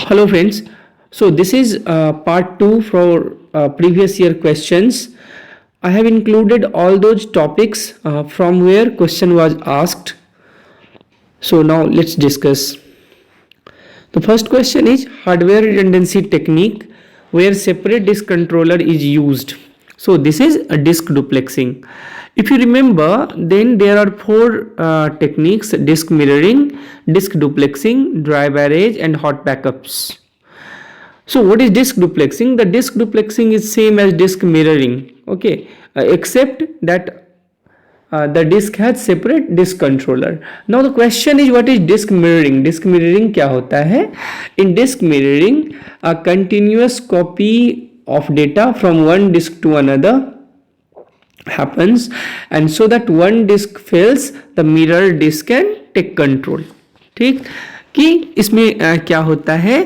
Hello friends, so this is part 2 for previous year questions. I have included all those topics from where question was asked. So now let's discuss. The first question is hardware redundancy technique where separate disk controller is used. So this is a disk duplexing. If you remember, then there are four techniques: disk mirroring, disk duplexing, dry barrage and hot backups. So what is disk duplexing? The disk duplexing is same as disk mirroring, okay, except that the disk has separate disk controller. Now the question is, what is disk mirroring? Disk mirroring क्या होता है? In disk mirroring, a continuous copy of data from one disk to another happens, and so that one disk fails, the mirror disk can take control. ठीक, कि इसमें क्या होता है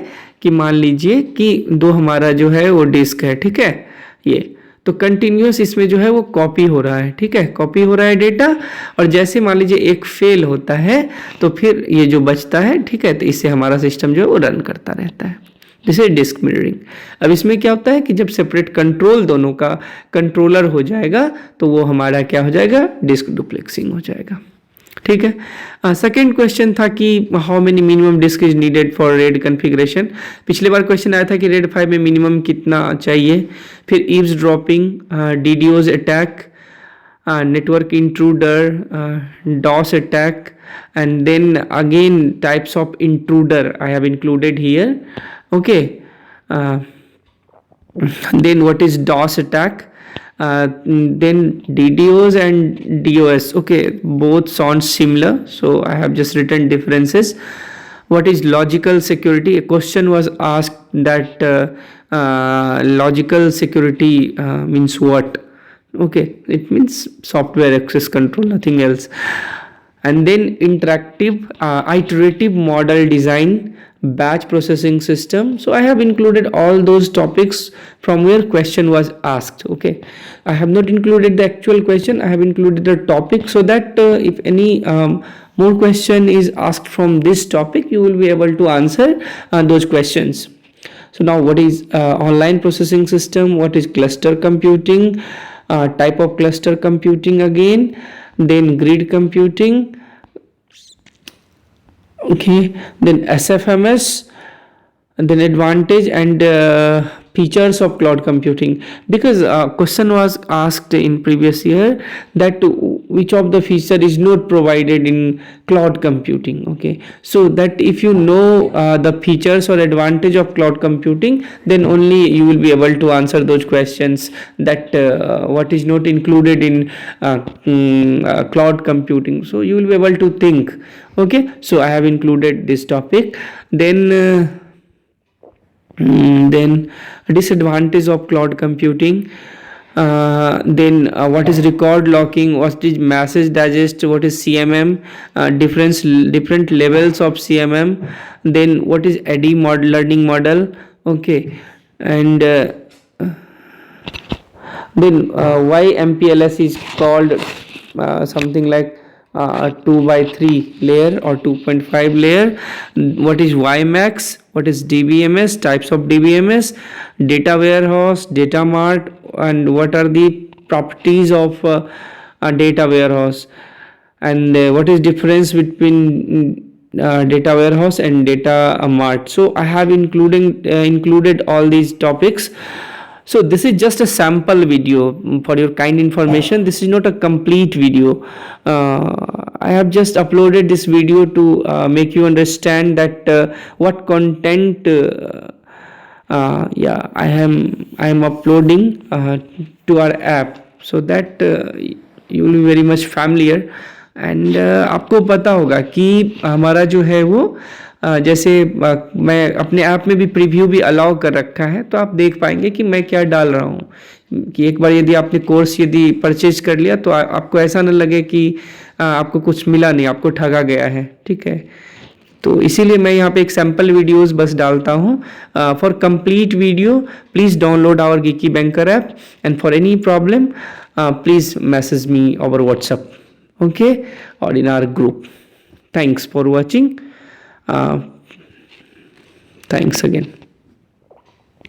कि मान लीजिए कि दो हमारा जो है वो डिस्क है, ठीक है, ये तो कंटिन्यूस इसमें जो है वो कॉपी हो रहा है, ठीक है, कॉपी हो रहा है डेटा, और जैसे मान लीजिए एक फेल होता है तो फिर ये जो बचता है, ठीक है, तो इससे हमारा सिस्टम जो है वो रन करता रहता है. This is disk mirroring. अब इसमें क्या होता है कि जब सेपरेट कंट्रोल दोनों का कंट्रोलर हो जाएगा तो वो हमारा क्या हो जाएगा, डिस्क डुप्लेक्सिंग हो जाएगा. ठीक है. सेकेंड क्वेश्चन था कि how many minimum disk is needed for RAID configuration. पिछले बार क्वेश्चन आया था कि रेड 5 में मिनिमम कितना चाहिए. फिर eavesdropping, DDoS attack, network intruder, DOS attack, and then again types of intruder I have included here. Okay. Then what is DOS attack? Then DDoS and DOS. Okay, both sound similar, so I have just written differences. What is logical security? A question was asked that logical security means what? Okay, it means software access control, nothing else. And then interactive iterative model design, batch processing system. So I have included all those topics from where question was asked. Okay, I have not included the actual question, I have included the topic, so that if any more question is asked from this topic, you will be able to answer those questions. So now, what is online processing system? What is cluster computing? Type of cluster computing again, then grid computing, okay, then SFMS, and then advantage and features of cloud computing. Because question was asked in previous year that which of the feature is not provided in cloud computing. Okay, so that if you know the features or advantage of cloud computing, then only you will be able to answer those questions, that what is not included in cloud computing. So you will be able to think. Okay, so I have included this topic. Then disadvantage of cloud computing, then what is record locking, what is message digest, what is CMM, different levels of CMM, then what is AD model, learning model. Okay, and then why MPLS is called something like 2x3 layer or 2.5 layer. What is WiMAX, what is DBMS, types of DBMS, data warehouse, data mart, and what are the properties of a data warehouse, and what is difference between data warehouse and data mart. So I have included all these topics. So this is just a sample video for your kind information. This is not a complete video. I have just uploaded this video to make you understand that what content I am uploading to our app, so that you will be very much familiar. And आपको पता होगा कि हमारा जो है वो जैसे मैं अपने ऐप में भी प्रीव्यू भी अलाउ कर रखा है, तो आप देख पाएंगे कि मैं क्या डाल रहा हूँ. कि एक बार यदि आपने कोर्स यदि परचेज कर लिया तो आपको ऐसा न लगे कि आपको कुछ मिला नहीं, आपको ठगा गया है. ठीक है, तो इसीलिए मैं यहाँ पे एक सैम्पल वीडियोस बस डालता हूँ. For complete video please download our Geeky Banker app, and for any problem please message me over WhatsApp, okay, और in our group. Thanks for watching. Thanks again.